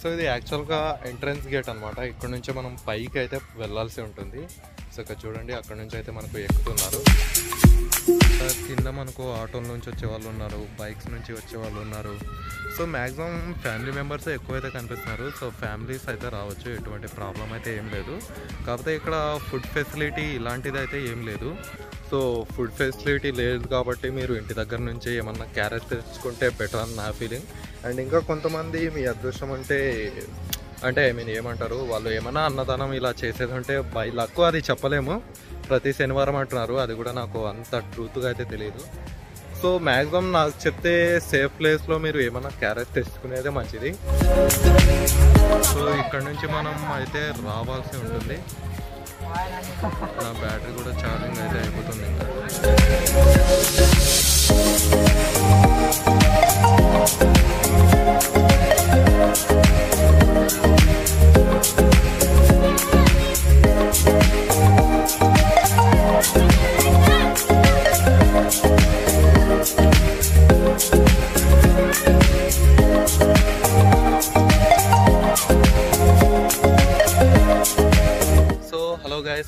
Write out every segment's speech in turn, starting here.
So ఇది యాక్చువల్గా entrance gate అనమాట. ఇక్కడ నుంచి మనం పైకి అయితే వెళ్ళాల్సి ఉంటుంది. సో ఇక్కడ చూడండి, అక్కడ నుంచి అయితే మనకు ఎక్కుతున్నారు. కింద మనకు ఆటోల నుంచి వచ్చే వాళ్ళు ఉన్నారు, బైక్స్ నుంచి వచ్చే వాళ్ళు ఉన్నారు. సో మ్యాక్సిమం ఫ్యామిలీ మెంబర్స్ ఎక్కువైతే కనిపిస్తున్నారు. సో ఫ్యామిలీస్ అయితే రావచ్చు, ఎటువంటి ప్రాబ్లం అయితే ఏం లేదు. కాకపోతే ఇక్కడ ఫుడ్ ఫెసిలిటీ ఇలాంటిది అయితే ఏం లేదు. సో ఫుడ్ ఫెసిలిటీ లేదు కాబట్టి మీరు ఇంటి దగ్గర నుంచి ఏమన్నా క్యారేజ్ తెచ్చుకుంటే బెటర్ అని నా ఫీలింగ్. అండ్ ఇంకా కొంతమంది మీ అదృష్టం అంటే ఐ మీన్ ఏమంటారు, వాళ్ళు ఏమన్నా అన్నదానం ఇలా చేసేది ఉంటే బై లక్, అది చెప్పలేము. ప్రతి శనివారం అంటున్నారు, అది కూడా నాకు అంత ట్రూత్గా అయితే తెలియదు. సో మ్యాక్సిమం నాకు చెప్తే సేఫ్ ప్లేస్లో మీరు ఏమన్నా క్యారేజ్ తెచ్చుకునేదే మంచిది. సో ఇక్కడ నుంచి మనం అయితే రావాల్సి ఉంటుంది. నా బ్యాటరీ కూడా ఛార్జింగ్ అయితే అయిపోతుంది ఇంకా.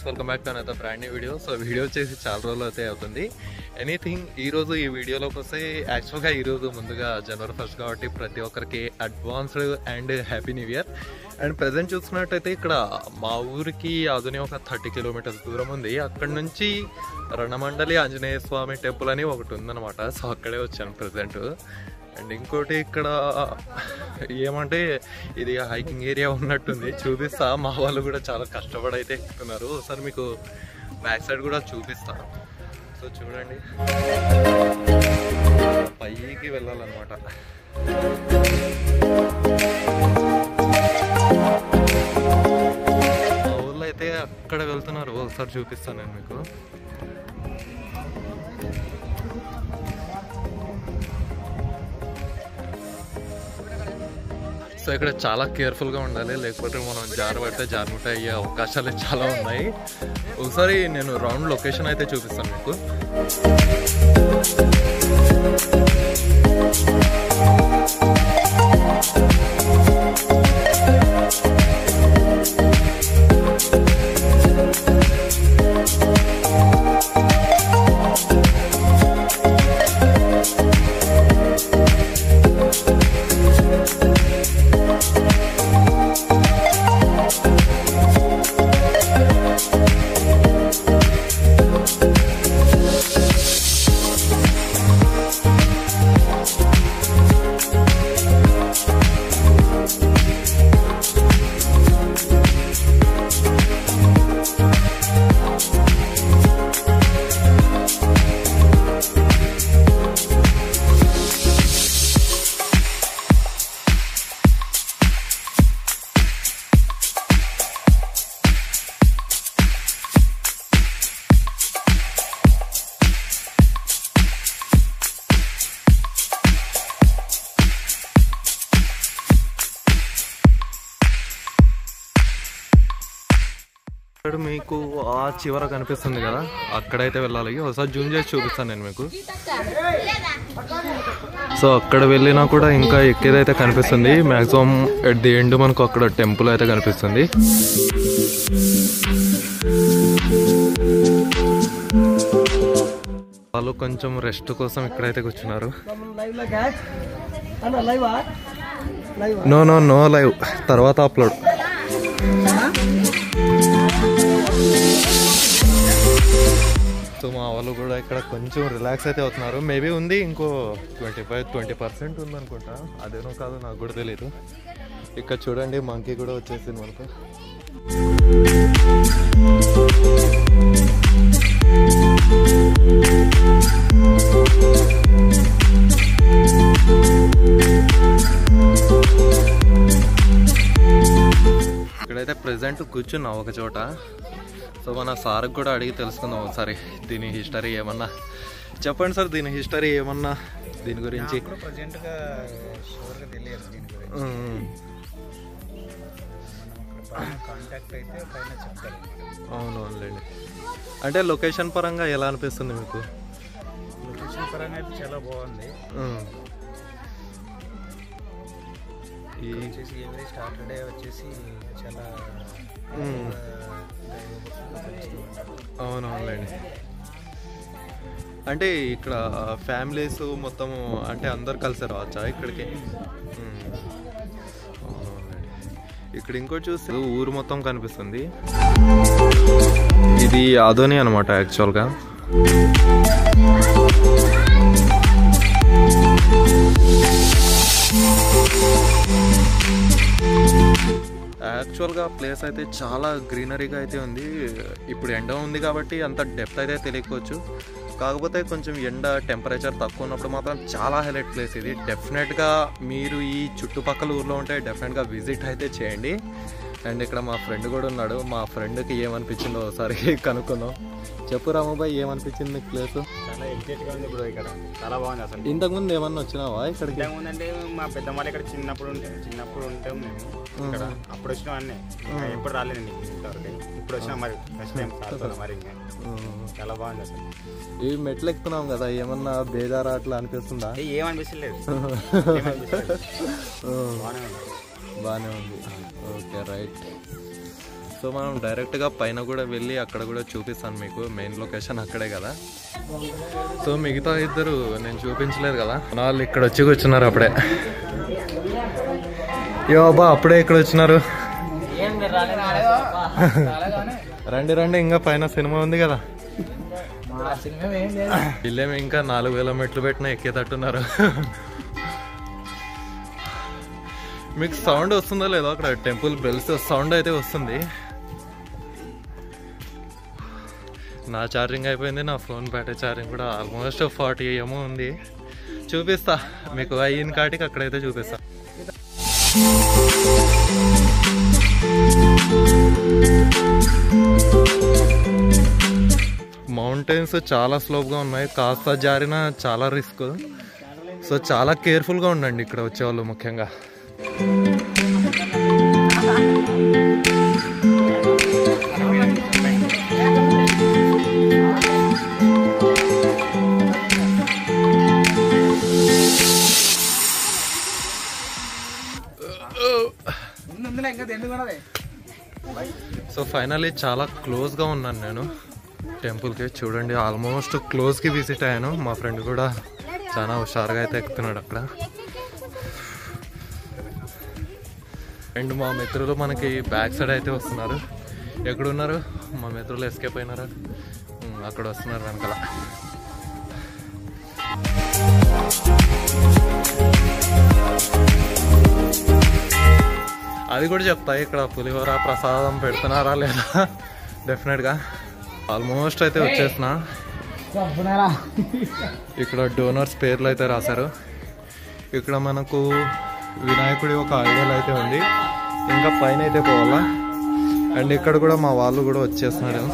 Welcome back to another brand new video. So video వచ్చేసి చాలా రోజులు అయితే అవుతుంది. ఎనీథింగ్ ఈరోజు ఈ వీడియోలోకి వస్తే యాక్చువల్గా ఈరోజు ముందుగా జనవరి 1 కాబట్టి ప్రతి ఒక్కరికి advanced and happy new year. And present చూసుకున్నట్టయితే ఇక్కడ మా ఊరికి అదునే ఒక 30 కిలోమీటర్స్ దూరం ఉంది. అక్కడ నుంచి రణమండలి ఆంజనేయ స్వామి టెంపుల్ అని ఒకటి ఉందన్నమాట. సో అక్కడే వచ్చాను ప్రజెంట్. అండ్ ఇంకోటి ఇక్కడ ఏమంటే ఇది హైకింగ్ ఏరియా ఉన్నట్టుంది, చూపిస్తా. మా వాళ్ళు కూడా చాలా కష్టపడి అయితే ఎక్కుతున్నారు. ఒకసారి మీకు బ్యాక్ సైడ్ కూడా చూపిస్తాను. సో చూడండి, పైకి వెళ్ళాలన్నమాట. మా ఊళ్ళో అయితే అక్కడ వెళ్తున్నారు, ఒకసారి చూపిస్తాను నేను మీకు. సో ఇక్కడ చాలా కేర్ఫుల్గా ఉండాలి, లేకపోతే మనం జారబడితే జారుముట అయ్యే అవకాశాలు చాలా ఉన్నాయి. ఒకసారి నేను రౌండ్ లొకేషన్ అయితే చూపిస్తాను మీకు. ఇక్కడ మీకు ఆ చివర కనిపిస్తుంది కదా, అక్కడైతే వెళ్ళాలి. ఒకసారి జూమ్ చేసి చూపిస్తాను నేను మీకు. సో అక్కడ వెళ్ళినా కూడా ఇంకా ఎక్కేదైతే కనిపిస్తుంది. మ్యాక్సిమం ఎట్ ది ఎండ్ మనకు అక్కడ టెంపుల్ అయితే కనిపిస్తుంది. వాళ్ళు కొంచెం రెస్ట్ కోసం ఇక్కడైతే కూర్చున్నారు. నో లైవ్, తర్వాత అప్లోడ్. సో మా వాళ్ళు కూడా ఇక్కడ కొంచెం రిలాక్స్ అయితే అవుతున్నారు. మేబీ ఉంది, ఇంకో 20% ఉందనుకుంటా, అదేనో కాదు నాకు కూడా తెలీదు. ఇక్కడ చూడండి, మంకీ కూడా వచ్చేసింది మనకు. ఇక్కడైతే ప్రెజెంట్ కూర్చున్నా ఒక చోట. సో మన సార్కి కూడా అడిగి తెలుసుకుందాం ఒకసారి దీని హిస్టరీ ఏమన్నా. చెప్పండి సార్, దీని హిస్టరీ ఏమన్నా, దీని గురించి. అవునవునులేండి. అంటే లొకేషన్ పరంగా ఎలా అనిపిస్తుంది మీకు? లొకేషన్ పరంగా అయితే చాలా బాగుంది. వచ్చేసి ఎవ్రీ సాటర్డే వచ్చేసి చాలా అవునవునులేండి. అంటే ఇక్కడ ఫ్యామిలీస్ మొత్తం అంటే అందరు కలిసి రావచ్చా ఇక్కడికి? ఇక్కడ ఇంకోటి చూస్తే ఊరు మొత్తం కనిపిస్తుంది. ఇది అదోని అనమాట యాక్చువల్గా. యాక్చువల్గా ప్లేస్ అయితే చాలా గ్రీనరీగా అయితే ఉంది. ఇప్పుడు ఎండ ఉంది కాబట్టి అంత డెప్త్ అయితే తెలియకపోవచ్చు, కాకపోతే కొంచెం ఎండ టెంపరేచర్ తక్కువ ఉన్నప్పుడు మాత్రం చాలా హైలైట్ ప్లేస్ ఇది. డెఫినెట్గా మీరు ఈ చుట్టుపక్కల ఊర్లో ఉంటే డెఫినెట్గా విజిట్ అయితే చేయండి. అండ్ ఇక్కడ మా ఫ్రెండ్ కూడా ఉన్నాడు. మా ఫ్రెండ్కి ఏమనిపించిందో ఒకసారి కనుక్కుందాం. చెప్పు రాముబాయ్, ఏమనిపించింది మీకు ప్లేస్? చాలా ఎగ్జైట్గా ఉంది బ్రో. ఇక్కడ చాలా బాగుంది అసలు. ఇంతకుముందు ఏమన్నా వచ్చినావా ఇక్కడికి? ఇంతకుముందు అంటే మా పెద్దమ్మ ఇక్కడ చిన్నప్పుడు ఉంటాం మేము ఇక్కడ. అప్పుడు వచ్చినాం అన్నీ, ఎప్పుడు రాలేదండి ఇంతవరకు. ఇప్పుడు వచ్చినా మరి ఫస్ట్ టైం సార్ మరి చాలా బాగుంది అసలు. ఇవి మెట్లు ఎక్కుతున్నాం కదా, ఏమన్నా బేజారా అట్లా అనిపిస్తుందా? ఏమనిపిస్తలేదు, బాగానే ఉంది. Okay right. సో మనం డైరెక్ట్గా పైన కూడా వెళ్ళి అక్కడ కూడా చూపిస్తాను మీకు. మెయిన్ లొకేషన్ అక్కడే కదా. సో మిగతా ఇద్దరు నేను చూపించలేదు కదా, వాళ్ళు ఇక్కడ వచ్చి కూర్చున్నారు అప్పుడే. బాబా అప్పుడే ఇక్కడ వచ్చినారు. రండి రండి, ఇంకా పైన సినిమా ఉంది కదా. వీళ్ళేమి ఇంకా 4000 మెట్లు పెట్టినా ఎక్కేటట్టున్నారు. మీకు సౌండ్ వస్తుందో లేదో అక్కడ టెంపుల్ బెల్స్ సౌండ్ అయితే వస్తుంది. నా ఛార్జింగ్ అయిపోయింది, నా ఫోన్ బ్యాటరీ ఛార్జింగ్ కూడా ఆల్మోస్ట్ 40 ఏమో ఉంది. చూపిస్తా మీకు అయిన కాటికి అక్కడైతే చూపిస్తా. మౌంటైన్స్ చాలా స్లోప్గా ఉన్నాయి, కాస్త జారిన చాలా రిస్క్. సో చాలా కేర్ఫుల్గా ఉండండి ఇక్కడ వచ్చేవాళ్ళు ముఖ్యంగా. సో ఫైనల్లీ చాలా క్లోజ్గా ఉన్నాను నేను టెంపుల్కి. చూడండి ఆల్మోస్ట్ క్లోజ్కి విజిట్ అయ్యాను. మా ఫ్రెండ్ కూడా చాలా హుషారుగా అయితే ఎక్కుతున్నాడు అక్కడ. అండ్ మా మిత్రులు మనకి బ్యాక్ సైడ్ అయితే వస్తున్నారు. ఎక్కడున్నారు మా మిత్రులు? ఎస్కేప్ అయినారా? అక్కడ వస్తున్నారు వెనకాల. అది కూడా చెప్తా, ఇక్కడ పులిహోర ప్రసాదం పెడుతున్నారా లేదా. డెఫినెట్గా ఆల్మోస్ట్ అయితే వచ్చేసిన. ఇక్కడ డోనర్స్ పేర్లు అయితే రాశారు. ఇక్కడ మనకు వినాయకుడి ఒక ఐడల్ అయితే ఉంది. ఇంకా పైన అయితే పోవాలా. అండ్ ఇక్కడ కూడా మా వాళ్ళు కూడా వచ్చేస్తున్నారు.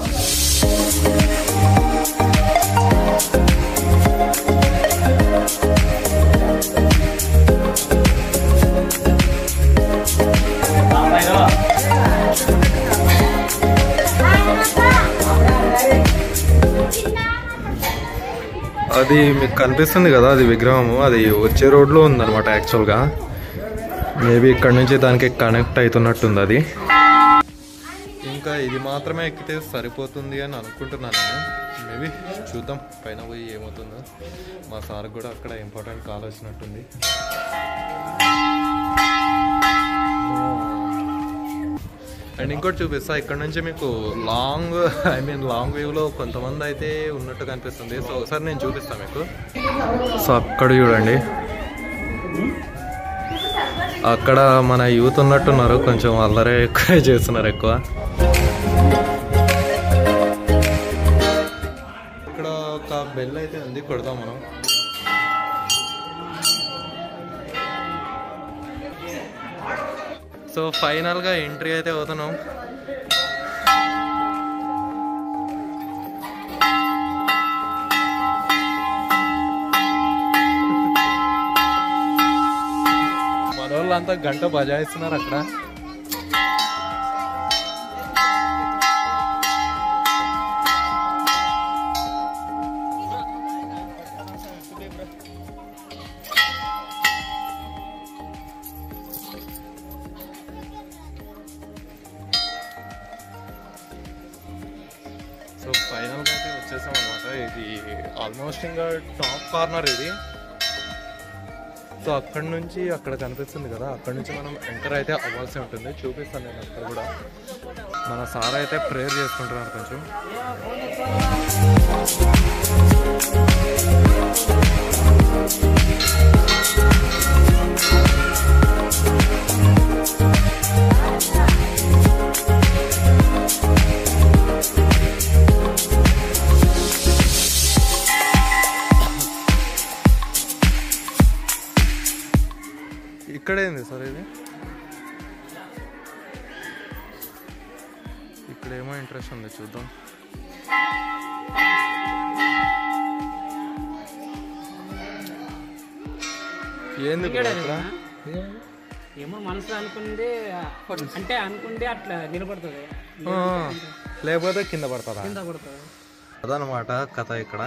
అది మీకు కనిపిస్తుంది కదా, అది విగ్రహము. అది వచ్చే రోడ్లో ఉందన్నమాట యాక్చువల్గా. మేబీ ఇక్కడ నుంచి దానికి కనెక్ట్ అవుతున్నట్టుంది అది. ఇంకా ఇది మాత్రమే ఎక్కితే సరిపోతుంది అని అనుకుంటున్నాను నేను. మేబీ చూద్దాం పైన పోయి ఏమవుతుందో. మా సార్ కూడా అక్కడ ఇంపార్టెంట్ కాల్ వచ్చినట్టుంది. అండ్ ఇంకోటి చూపిస్తా, ఇక్కడ నుంచి మీకు లాంగ్ వ్యూలో కొంతమంది అయితే ఉన్నట్టు కనిపిస్తుంది. సో ఒకసారి నేను చూపిస్తాను మీకు. సో అక్కడ చూడండి, అక్కడ మన యూత్ ఉన్నట్టున్నారు. కొంచెం అల్లరే ఎక్కువ చేస్తున్నారు ఎక్కువ. ఇక్కడ ఒక బెల్ అయితే ఉంది, కొడదాం మనం. సో ఫైనల్గా ఎంట్రీ అయితే అవుతున్నాం. మన వాళ్ళంతా గంట బజాయిస్తున్నారు అక్కడ. వచ్చేసాం అనమాట. ఇది ఆల్మోస్ట్ ఇంకా టాప్ కార్నర్ ఇది. సో అక్కడ నుంచి అక్కడ కనిపిస్తుంది కదా, అక్కడ నుంచి మనం ఎంటర్ అయితే అవ్వాల్సి ఉంటుంది. చూపిస్తాను నేను అక్కడ కూడా. మన సార్ అయితే ప్రేయర్ చేసుకుంటున్నారు కొంచెం. ఇక్కడేంది సార్ ఇది? ఇక్కడేమో ఇంట్రెస్ట్ ఉంది, చూద్దాం. ఏంది ఇక్కడ? ఏమో మనసులో అనుకుంది అంటే అనుకుంటే అట్లా నిలబడుతుంది, లేకపోతే కింద పడుతుందా? కింద పడుతుంది. అదనమాట కథ ఇక్కడ.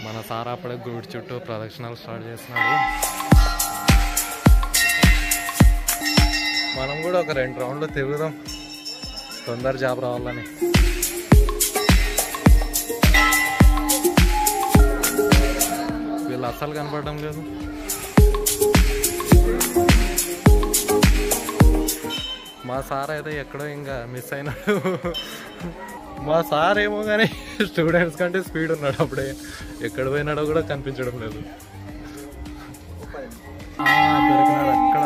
మన సార్ అప్పుడే గుడి చుట్టూ ప్రదక్షిణాలు స్టార్ట్ చేస్తున్నాడు. మనం కూడా ఒక 2 రౌండ్లు తిరుగుదాం, తొందర జాబ్ రావాలని. వీళ్ళు అస్సలు కనపడడం లేదు. మా సార్ అయితే ఎక్కడో ఇంకా మిస్ అయినాడు. మా సార్ ఏమో కానీ స్టూడెంట్స్ కంటే స్పీడ్ ఉన్నాడు. అప్పుడే ఎక్కడ పోయినాడో కూడా కనిపించడం లేదు. దొరికినాడు అక్కడ.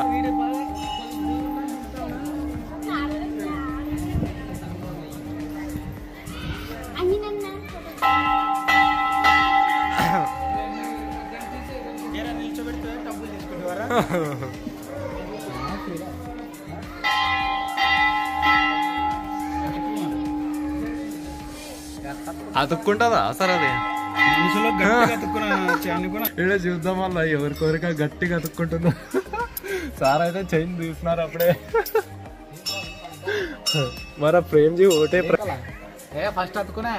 అతుక్కుంటుందా సార్ అది? ఇక్కడ చూద్దాం వల్ల ఎవరికొరిక గట్టిగా అతుక్కుంటుందో. సార్ అయితే చైన్ తీస్తున్నారు అప్పుడే. మరి ప్రేమ్ జీ ఒకటే ఫస్ట్ అతుకునే.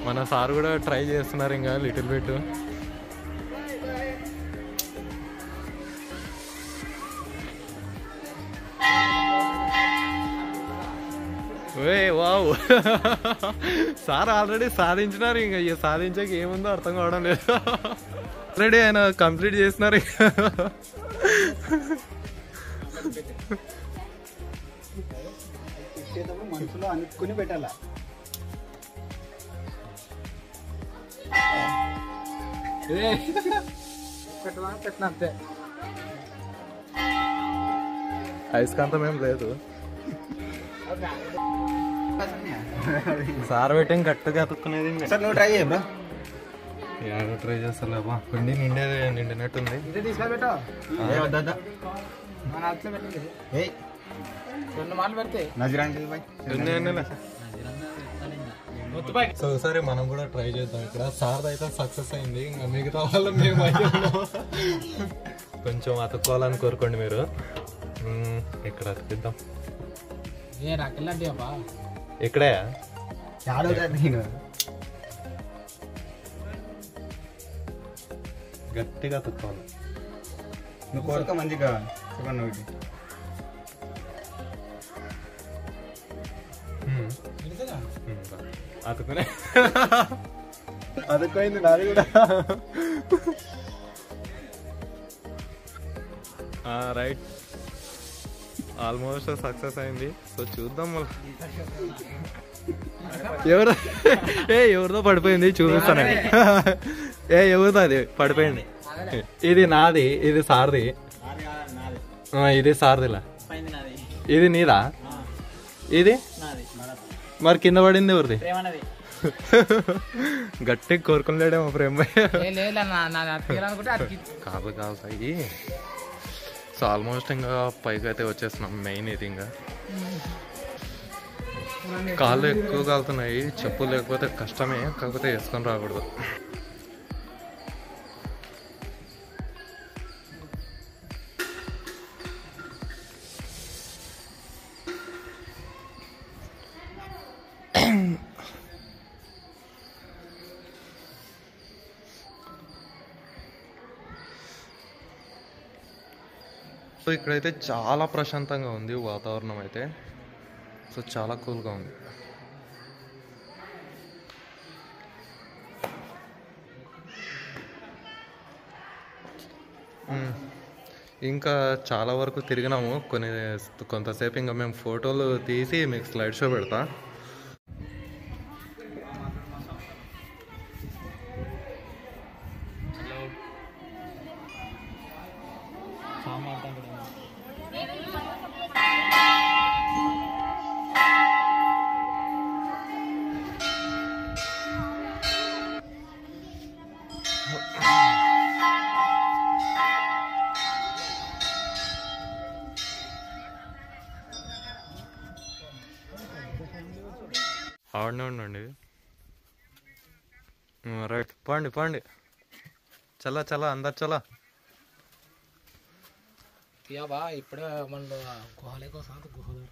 మన సార్ కూడా ట్రై చేస్తున్నారు ఇంకా little bit. Wow, sir already సాధించినారు. ఇంకా సాధించాక ఏముందో అర్థం కావడం లేదు. ఆల్రెడీ ఆయన కంప్లీట్ చేసినారు. మనసులో అనుకుని పెట్టాలా. పెట్టిన అంతే. అయస్కాంతం ఏం లేదు. సార్ పెట్టిన గట్టిగా అతుక్కునేది. నువ్వు ట్రై చేయబా. ట్రై చేస్తా. పిండి నిండినట్టుంది. సో ఒకసారి మనం కూడా ట్రై చేద్దాం. ఇక్కడ సార్ అయితే సక్సెస్ అయింది. ఇంకా మిగతా వాళ్ళు మేము కొంచెం అతుక్కోవాలని కోరుకోండి మీరు. ఇక్కడ అతికిద్దాం. ఇక్కడే గట్టిగా అతుక్కోవాలి. నువ్వు కోరిక మంచిగా అతుకునే అతుక్కోయింది నాది కూడా. రైట్, ఆల్మోస్ట్ సక్సెస్ అయింది. సో చూద్దాం మళ్ళీ. ఎవరిదో పడిపోయింది చూపిస్తాను. ఎవరిదో అది పడిపోయింది. ఇది నాది, ఇది సార్ది. ఇది సార్దిలా. ఇది నీదా? ఇది మరి కింద పడింది ఎవరిది? గట్టి కోరుకునేడేమో ప్రేమ. కాదు కాదు సాయి. సో ఆల్మోస్ట్ ఇంకా పైకి అయితే వచ్చేస్తున్నాం. మెయిన్ ఇది ఇంకా కాళ్ళు ఎక్కువ కాలుతున్నాయి. చెప్పులు లేకపోతే కష్టమే, కాకపోతే వేసుకొని రాకూడదు. సో ఇక్కడైతే చాలా ప్రశాంతంగా ఉంది వాతావరణం అయితే. సో చాలా కూల్గా ఉంది. ఇంకా చాలా వరకు తిరిగినాము. కొంతసేపు ఇంకా మేము ఫోటోలు తీసి మీకు స్లైడ్ షో పెడతా. ఆడనే ఉండండి. రైట్, పండి పండి. చల్ల చల్ల అందరు చల్ల. బా ఇప్పుడే మన గుహలే కోసం గుహలు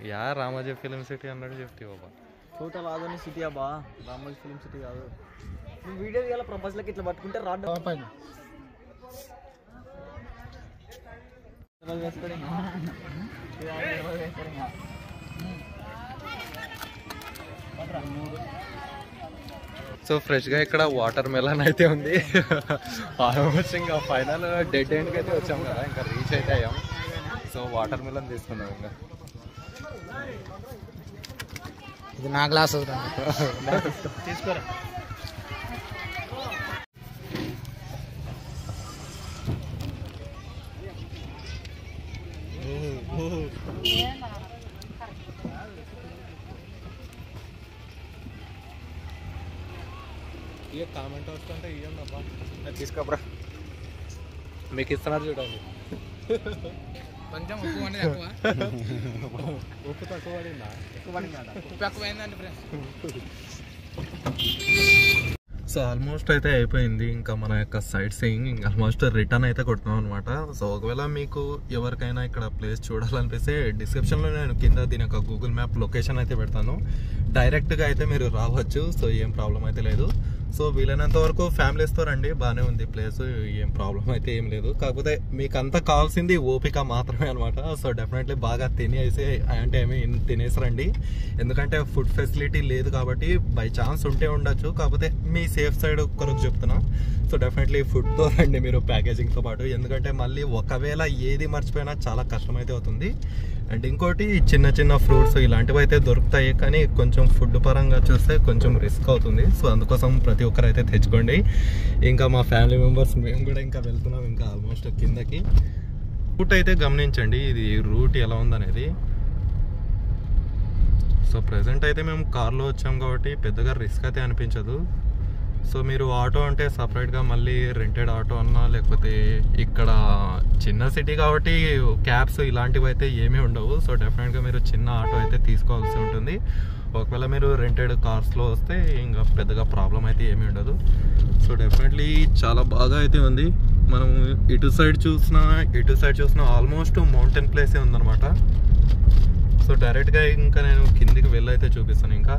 యా రామోజీ ఫిలిం సిటీ అన్నాడు చెప్తే బాబా. టోటల్ రాజధాని సిటీ అబ్బా, రామోజీ ఫిలిం సిటీ కాదు. నువ్వు వీడియో తీయాల ప్రపంచంలోకి ఇట్లా పట్టుకుంటే రాడు పైన సో ఫ్రెష్గా ఇక్కడ వాటర్ మెలన్ అయితే ఉంది. ఆల్మోస్ట్ ఇంకా ఫైనల్ డెడ్ ఎండ్కి అయితే వచ్చాం కదా, ఇంకా రీచ్ అయితే అయ్యాం. సో వాటర్ మెలన్ తీసుకున్నాం. ఇంకా ఇది నా గ్లాస్ తీసుకోరా. ఇక కామెంట్ వస్తుంటే ఇవ్వండి అబ్బా. తీసుకోబ్రా. మీకు ఇస్తున్నారు చూడండి. కొంచెం ఉప్పు అనేది ఎక్కువ. ఉప్పు తక్కువ పడిందా? ఉప్పు ఎక్కువైందండి ఫ్రెండ్స్. సో ఆల్మోస్ట్ అయితే అయిపోయింది. ఇంకా మన యొక్క సైట్ సీయింగ్ ఇంకా ఆల్మోస్ట్ రిటర్న్ అయితే కొట్టినాం అనమాట. సో ఒకవేళ మీకు ఎవరికైనా ఇక్కడ ప్లేస్ చూడాలనిపిస్తే డిస్క్రిప్షన్లో నేను కింద దీని యొక్క గూగుల్ మ్యాప్ లొకేషన్ అయితే పెడతాను. డైరెక్ట్గా అయితే మీరు రావచ్చు. సో ఏం ప్రాబ్లం అయితే లేదు. సో వీలైనంత వరకు ఫ్యామిలీస్తో రండి, బాగానే ఉంది ప్లేస్, ఏం ప్రాబ్లం అయితే ఏం లేదు. కాకపోతే మీకు అంతా కావాల్సింది ఓపిక మాత్రమే అనమాట. సో డెఫినెట్లీ బాగా తినేసి రండి. ఎందుకంటే ఫుడ్ ఫెసిలిటీ లేదు కాబట్టి బై ఛాన్స్ ఉంటే ఉండొచ్చు. కాకపోతే మీ సేఫ్ సైడ్ కొరకు చెప్తున్నా. సో డెఫినెట్లీ ఫుడ్తో రండి మీరు ప్యాకేజింగ్తో పాటు. ఎందుకంటే మళ్ళీ ఒకవేళ ఏది మర్చిపోయినా చాలా కష్టమైతే అవుతుంది. అండ్ ఇంకోటి చిన్న చిన్న ఫ్రూట్స్ ఇలాంటివి అయితే దొరుకుతాయి, కానీ కొంచెం ఫుడ్ పరంగా చూస్తే కొంచెం రిస్క్ అవుతుంది. సో అందుకోసం ప్రతి ఒక్కరు అయితే తెచ్చుకోండి. ఇంకా మా ఫ్యామిలీ మెంబర్స్ మేము కూడా ఇంకా వెళ్తున్నాం ఇంకా ఆల్మోస్ట్ కిందకి. రూట్ అయితే గమనించండి, ఇది రూట్ ఎలా ఉందనేది. సో ప్రెజెంట్ అయితే మేము కార్లో వచ్చాం కాబట్టి పెద్దగా రిస్క్ అయితే అనిపించదు. సో మీరు ఆటో అంటే సపరేట్గా మళ్ళీ రెంటెడ్ ఆటో అన్నా, లేకపోతే ఇక్కడ చిన్న సిటీ కాబట్టి క్యాబ్స్ ఇలాంటివి అయితే ఏమీ ఉండవు. సో డెఫినెట్గా మీరు చిన్న ఆటో అయితే తీసుకోవాల్సి ఉంటుంది. ఒకవేళ మీరు రెంటెడ్ కార్స్లో వస్తే ఇంకా పెద్దగా ప్రాబ్లం అయితే ఏమీ ఉండదు. సో డెఫినెట్లీ చాలా బాగా అయితే ఉంది. మనం ఇటు సైడ్ చూసినా ఆల్మోస్ట్ మౌంటైన్ ప్లేసే ఉందన్నమాట. సో డైరెక్ట్గా ఇంకా నేను కిందికి వెళ్ళి అయితే చూపిస్తాను ఇంకా.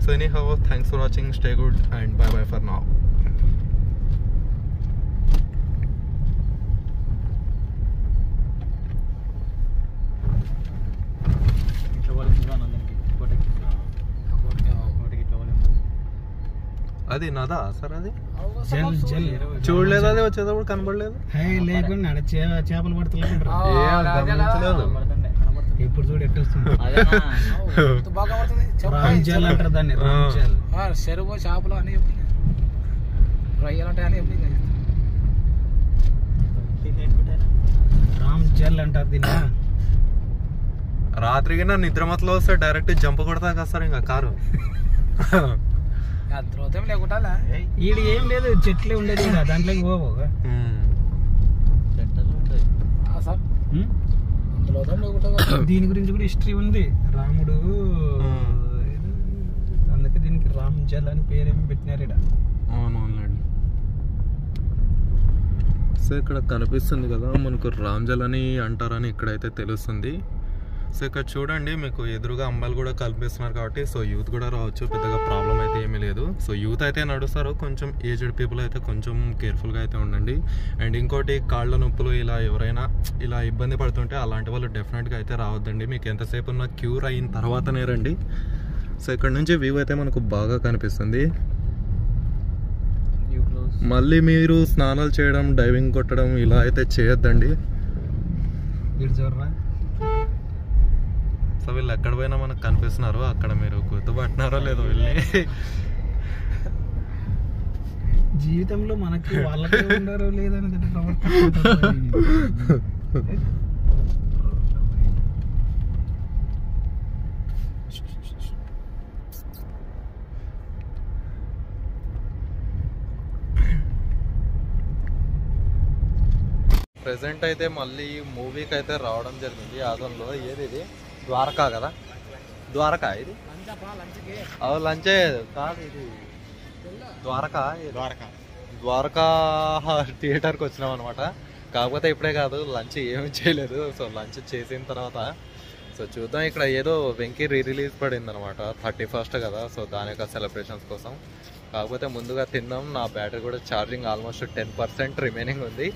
So anyhow, thanks for watching, stay good and bye bye for now. అది నదా సార్ అది జల్ జల్ చూడలేదు, అది వచ్చేటప్పుడు కనబడలేదు. లేకుండా చేపలు పడుతున్నాడు ఇప్పుడు చూడు ఎట్టు వస్తుంది బాగా పడుతుంది రామ్ జల్ అంటారు దాన్ని, రామ్ జల్. చెరువు చేపలు అని చెప్పి రొయ్యలు ఉంటాయి అని చెప్పి రామ్ జల్ అంటారు దీన్ని. రాత్రికి నా నిద్ర మతలో వస్తే డైరెక్ట్ జంప్ కొడతా కదా సార్ ఇంకా కారు. ద్రోతం లేకుండా ఈడు ఏం లేదు, చెట్లే ఉండేది ఈడ, దాంట్లోకి పోవా. సార్ అందులో లేకుండా దీని గురించి కూడా హిస్టరీ ఉంది. రాముడు అందుకే దీనికి రామ్ జల్ అని పేరేమి పెట్టినారు ఈడ. అవునవునండి. సో ఇక్కడ కనిపిస్తుంది కదా మనకు రామ్జల్ అని అంటారని ఇక్కడైతే తెలుస్తుంది. సో ఇక్కడ చూడండి మీకు ఎదురుగా అమ్మాయిలు కూడా కనిపిస్తున్నారు కాబట్టి సో యూత్ కూడా రావచ్చు, పెద్దగా ప్రాబ్లం అయితే ఏమీ లేదు. సో యూత్ అయితే నడుస్తారు, కొంచెం ఏజ్డ్ పీపుల్ అయితే కొంచెం కేర్ఫుల్గా అయితే ఉండండి. అండ్ ఇంకోటి కాళ్ళ నొప్పులు ఇలా ఎవరైనా ఇలా ఇబ్బంది పడుతుంటే అలాంటి వాళ్ళు డెఫినెట్గా అయితే రావద్దండి. మీకు ఎంతసేపు ఉన్న క్యూర్ అయిన తర్వాతనే రండి. సో ఇక్కడ నుంచి వ్యూ అయితే మనకు బాగా కనిపిస్తుంది. మళ్ళీ మీరు స్నానాలు చేయడం, డైవింగ్ కొట్టడం ఇలా అయితే చేయొద్దండి. ఇటు చూడరా, సో వీళ్ళు ఎక్కడ పోయినా మనకు కనిపిస్తున్నారు, అక్కడ మీరు గుర్తుపట్టినారో లేదో వీళ్ళని. జీవితంలో మనకి వాళ్ళకే ఉండారో లేదని ప్రెసెంట్ అయితే మళ్ళీ మూవీకి అయితే రావడం జరిగింది ఆదంలో. ఏది ఇది ద్వారకా కదా, ద్వారకా ఇది లంచే కాదు, ఇది ద్వారకా ద్వారకా థియేటర్కి వచ్చినాం అనమాట. కాకపోతే ఇప్పుడే కాదు, లంచ్ ఏమీ చేయలేదు. సో లంచ్ చేసిన తర్వాత సో చూద్దాం. ఇక్కడ ఏదో వెంకీ రిలీజ్ పడింది అనమాట, 31st కదా. సో దాని యొక్క సెలబ్రేషన్స్ కోసం. కాకపోతే ముందుగా తిందాం. నా బ్యాటరీ కూడా ఛార్జింగ్ ఆల్మోస్ట్ 10% రిమైనింగ్ ఉంది.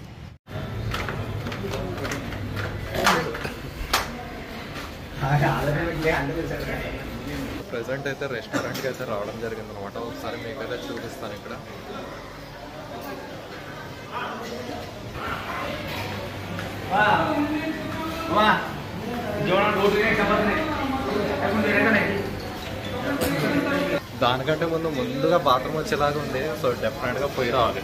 ప్రెసెంట్ అయితే రెస్టారెంట్కి అయితే రావడం జరిగింది అనమాట. ఒకసారి మీకైతే చూపిస్తాను. ఇక్కడ దానికంటే ముందుగా బాత్రూమ్ వచ్చేలాగా ఉంది. సో డెఫినెట్గా పోయి రావాలి.